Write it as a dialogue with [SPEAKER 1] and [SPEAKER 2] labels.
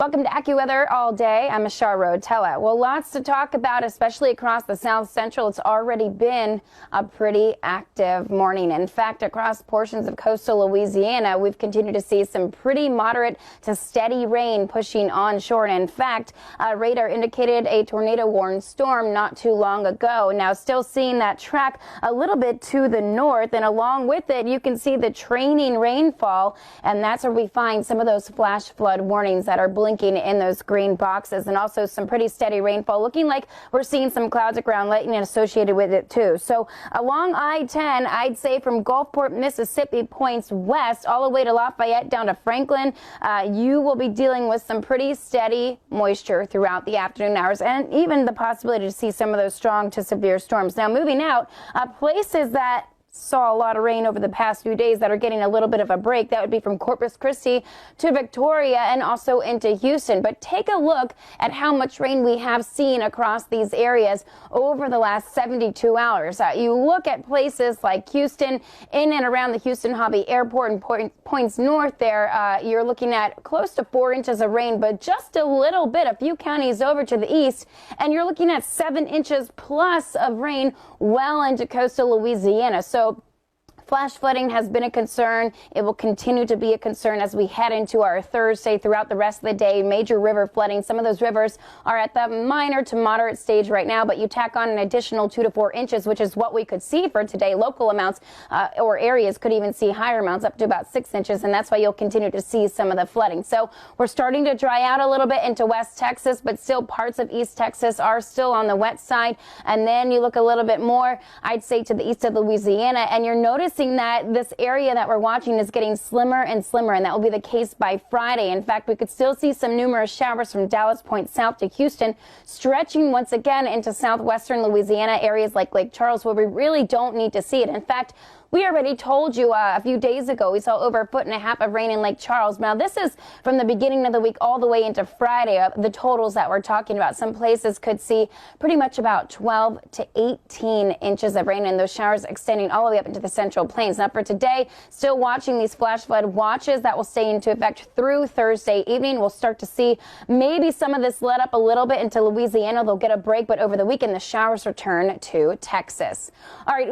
[SPEAKER 1] Welcome to AccuWeather All Day. I'm rotella. Well, lots to talk about, especially across the South Central. It's already been a pretty active morning. In fact, across portions of coastal Louisiana, we've continued to see some pretty moderate to steady rain pushing onshore. And in fact, radar indicated a tornado-warned storm not too long ago. Now, still seeing that track a little bit to the north, and along with it, you can see the training rainfall, and that's where we find some of those flash flood warnings that are blinking in those green boxes, and also some pretty steady rainfall. Looking like we're seeing some clouds of ground lightning associated with it too. So along I-10, I'd say from Gulfport, Mississippi points west all the way to Lafayette down to Franklin, you will be dealing with some pretty steady moisture throughout the afternoon hours, and even the possibility to see some of those strong to severe storms. Now moving out, places that saw a lot of rain over the past few days that are getting a little bit of a break. That would be from Corpus Christi to Victoria and also into Houston. But take a look at how much rain we have seen across these areas over the last 72 hours. You look at places like Houston, in and around the Houston Hobby Airport and points north there, you're looking at close to 4 inches of rain, but just a little bit, a few counties over to the east, and you're looking at 7 inches plus of rain well into coastal Louisiana. So flash flooding has been a concern. It will continue to be a concern as we head into our Thursday throughout the rest of the day. Major river flooding. Some of those rivers are at the minor to moderate stage right now, but you tack on an additional 2 to 4 inches, which is what we could see for today. Local amounts or areas could even see higher amounts, up to about 6 inches, and that's why you'll continue to see some of the flooding. So we're starting to dry out a little bit into West Texas, but still parts of East Texas are still on the wet side. And then you look a little bit more, I'd say, to the east of Louisiana, and you're noticing that this area that we're watching is getting slimmer and slimmer, and that will be the case by Friday. In fact, we could still see some numerous showers from Dallas Point south to Houston, stretching once again into southwestern Louisiana, areas like Lake Charles, where we really don't need to see it. In fact, we already told you a few days ago we saw over 1.5 feet of rain in Lake Charles. Now, this is from the beginning of the week all the way into Friday, the totals that we're talking about. Some places could see pretty much about 12 to 18 inches of rain, and those showers extending all the way up into the Central Plains. Now, for today, still watching these flash flood watches that will stay into effect through Thursday evening. We'll start to see maybe some of this let up a little bit into Louisiana. They'll get a break, but over the weekend, the showers return to Texas. All right.